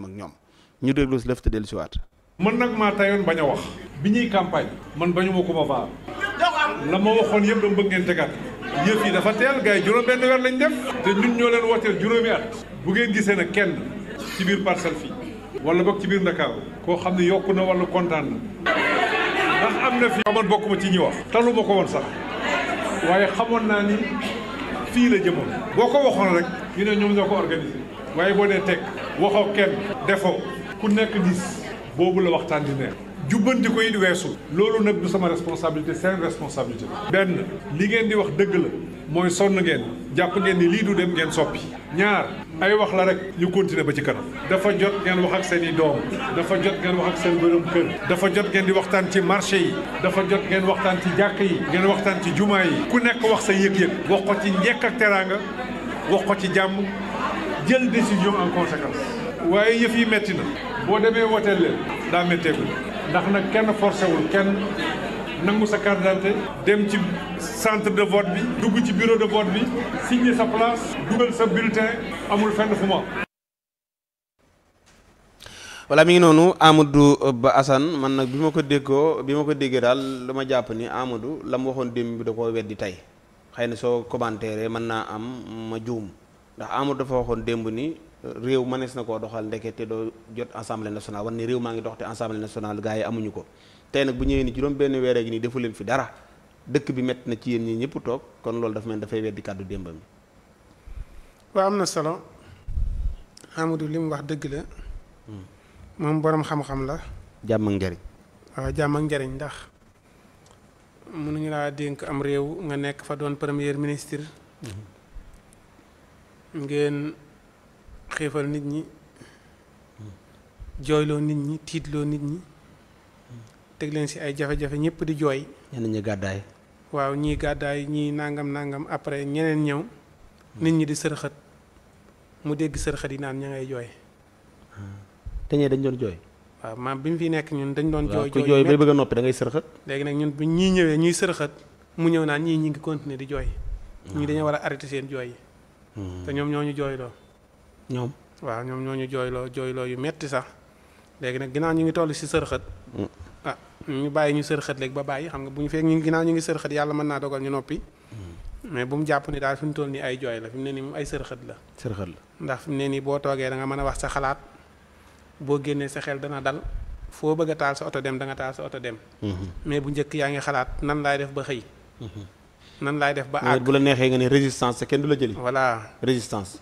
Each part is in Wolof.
ak ñoom ñu déglu si lëf te dellu si waat. man nag maa tayoon bañ a wax bi ñuy campagne man bañu ma ko ma vaar la ma waxoon yëpp dama bëgg ngeen tegaat yëf yi dafa teel gars yi juróom benn weer lañ def te ñun ñoo leen wooteel juróomi at bu ngeen gisee nag kenn ci biir Parcelles fii wala boog ci biir Ndakaaru koo xam ne yokku na wala kontaan na ndax am na fii man bokkuma ci ñi wax talu ma ko woon sax waaye xamoon naa ni fii la jëmoon boo ko waxoon rek ñu ne ñoom ñoo ko organisé waaye boo dee teg waxoo kenn defoo ku nekk dis boobu la waxtaan di neex jubbanti ko it weesu loolu nag du sama responsabilité seen responsabilité benn li ngeen di wax dëgg la mooy sonn ngeen jàpp ngeen ni lii du dem ngeen soppi ñaar ay wax la rek ñu continuer ba ci kanam dafa jot ngeen wax ak seen i doom dafa jot ngeen wax ak seen borom kër dafa jot ngeen di waxtaan ci marché yi dafa jot ngeen waxtaan ci jàkk yi ngeen waxtaan ci jumaa yi ku nekk wax sa yëg-yëg wax ko ci njekk ak teraanga wax ko ci jàmm jël décision en conséquence waaye yëf yi metti na boo demee woteel leen daa métteeku ndax nag kenn forcé wul kenn nangu sa carte d'identité dem ci centre de vote bi dugg ci bureau de vote bi signer sa place dugal sa bulletin amul fenn fu ma. voilà mi ngi noonu Amadou Ba Assane man nag bi ma ko déggee daal dama jàpp ni Amadou la mu waxoon démb bi da koo weddi tey xëy na soo commentaire mën naa am ma juum ndax Amadou dafa waxoon démb ni réew mënees na koo doxal ndeke te doo jot assemblée nationale wan ni réew maa ngi dox te assemblée nationale gars yi amuñu ko tey nag bu ñëwee ni juróom benn weer gi nii defu leen fi dara dëkk bi métti na ci yéen ñi ñëpp toog kon loolu dafa mel dafay weddi kàddu démbam yi. waaw am na solo Amadou li mu wax dëgg la moom borom xam-xam la. jàmm ak njariñ. waaw jàmm ak njariñ ndax mënuñu laa dénk am réew nga nekk fa doon premier ministre. ngeen xiifal nit ñi jooyloo nit ñi tiitloo nit ñi teg leen ci ay jafe-jafe ñëpp di jooy. ñenn ñi gàddaay. waaw ñii gàddaay ñii nangam après ñeneen ñëw nit ñi di sërxët mu dégg sërxët yi naan ña ngay jooy. te ñee dañ doon jooy. waaw maam bi mu fi nekk ñun dañ doon jooy. ku jooy bay bëgg a noppi da ngay sërxët. léegi nag ñun bu ñii ñëwee ñuy sërxët mu ñëw naan ñii ñi ngi continuer di jooy. ñii dañoo war a arrêté seen jooy yi. te ñoom ñoo ñu jooyloo. ñoom. waaw ñoom ñoo ñu jooyloo yu metti sax léegi nag ginnaaw ñu ngi toll ci sërxët. ñu bàyyi ñu sërxët léegi ba bàyyi xam nga bu ñu fekk ñu ginnaaw ñu ngi sërxët yàlla mën naa dogal ñu noppi. mais bu mu jàpp ni daal fi mu toll nii ay jooy la fi mu ne nii moom ay sërxët la. sërxët la ndax fi mu ne nii boo toogee da nga mën a wax sa xalaat boo génnee sa xel dana dal foo bëgg a taal sa oto dem da nga taal sa oto dem. mais bu njëkk yaa ngi xalaat nan laay def ba xëy. nan laay def ba àgg bu la neexee nga ne résistance kenn du la jëli. voilà résistance.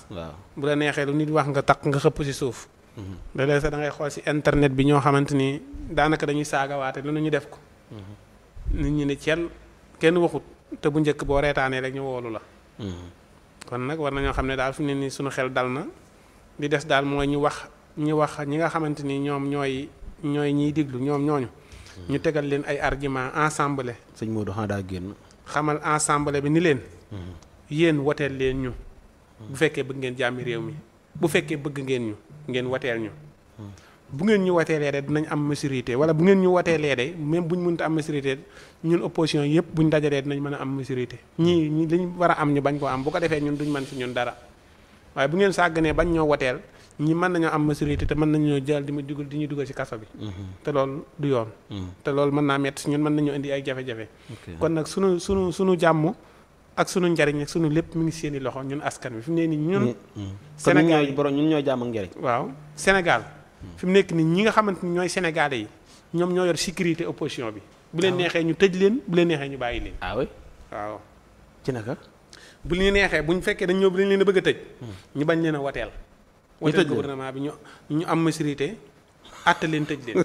waaw bu la neexee lu nit wax nga takk nga xëpp ci suuf. léeg-léeg sax da ngay xool ci internet bi ñoo xamante ni daanaka dañuy saagawaate lu ñu def ko. nit ñi ne cel kenn waxut te bu njëkk boo reetaanee rek ñu woolu la. kon nag war nañoo xam ne daal fi mu ne nii suñu xel dal na li des daal mooy ñu wax ñi nga xamante ni ñoom ñooy ñiy diglu ñoom ñooñu. ñu tegal leen ay argument ensemble. sëñ Modou xanaa daa génn. xamal ensemble bi ni leen. yéen woteel leen ñu. bu fekkee bëgg ngeen jàmmi réew mi bu fekkee bëgg ngeen ñu ngeen woteel ñu. bu ngeen ñu woteelee de dinañ am majorité wala bu ngeen ñu woteelee de même buñ mënta am majorité ñun opposition yëpp buñ dajalee dinañ mën a am majorité. ñii liñ war a am ñu bañ koo am bu ko defee ñun duñ mën ci ñun dara waaye bu ngeen sàgganee bañ ñoo woteel ñi mën nañoo am majorité te mën nañoo jël di ñu dugal ci kaso bi. te loolu du yoon. te loolu mën naa metti ñun mën nañoo indi ay jafe-jafe. kon nag sunu jàmm ak sunu njariñ ak sunu lépp mi ngi seeni loxo ñun askan wi fi mu ne nii ñun. Sénégal ñun ñoo jàmm ak njariñ. waaw Sénégal. fi mu nekk nii ñi nga xamante ni ñooy sénégalais yi ñoom ñoo yor sécurité opposition bi. bu leen neexee ñu tëj leen bu leen neexee ñu bàyyi leen. ah oui waaw. ci naka. bu leen neexee bu ñu fekkee dañ ñëw bu leen a bëgg a tëj. ñu bañ leen a woteel. woteel gouvernement bi ñu am majorité àtte leen tëj leen.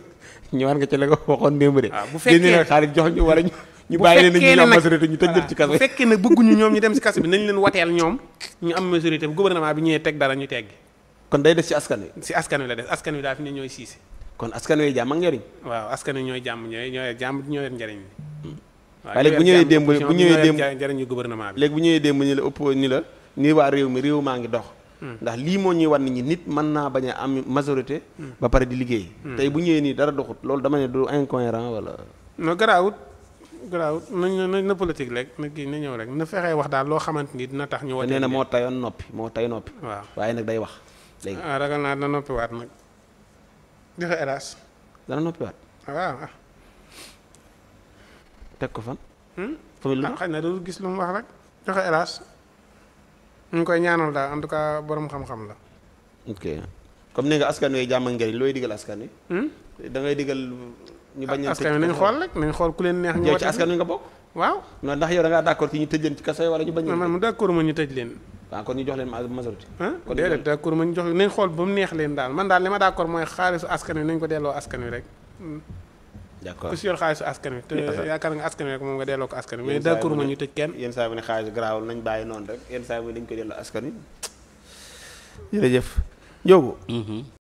ñëwaat nga ci la nga waxoon démb de. waaw bu fekkee xaalis jox ñu wala ñu bàyyi leen ñu am majorité ñu tëj leen ci kaso. bu fekkee nag bëgguñu ñoom ñu dem ci kaso bi nañ leen woteel ñoom ñu am majorité bu gouvernement bi ñëwee teg dara ñu teggi. kon day des ci askan wi. ci askan wi la des askan wi daal fi ne ñooy siise. kon askan wi jàmm ak njariñ. waaw askan wi ñooy jàmm ñooy yor njariñ li. waaw léegi bu ñëwee démb njariñu gouvernement bi. léegi bu ñëwee démb ni la ëpp ni la nii waa réew mi réew maa ngi dox. ndax lii moo ñuy wan nit ñi nit mën naa bañ a am majorité. ba pare di liggéey. tey bu ñëwee nii dara doxut loolu dama ne du incohérent wala. non garaawut na politique rek na kii na ñëw rek na fexee wax daal loo xamante ni dina tax ñu. wote nee na moo tay noppi. waaw waaye nag day wax. léegi. ragal naa dana noppiwaat nag joxe hélas. dana noppiwaat. waaw. teg ko fan. famille lu xëy na du gis lu mu wax rek joxe hélas. ñu ngi koy ñaanal daal en tout cas borom xam-xam la. ok comme ni nga askan wi jàmm ak njëriñ looy digal askan wi. da ngay digal ñu bañ a. askan wi nañ xool rek nañ xool ku leen neex. ñu ci askan wi nga bokk. waaw. non ndax yow da ngaa d'accord ci ñu tëj leen ci kaso yi wala ñu bañ. man d'accord ma ñu tëj leen. waaw kon ñu jox leen majorité. kon déedéet d'accord ma ñu jox nañ xool ba mu neex leen daal man daal li ma d'accord mooy xaalisu askan wi nañ ko delloo askan wi rek. d'accord ku si yor xaalisu askan wi te yaakaar nga askan wi rek moom nga delloo ko askan wi mais d'accord ma ñu tëj kenn. yenn saa yi bu ne xaalis garaawul nañ bàyyi noonu rek yenn saa yi dañ ko delloo askan wi jërëjëf Ndiogou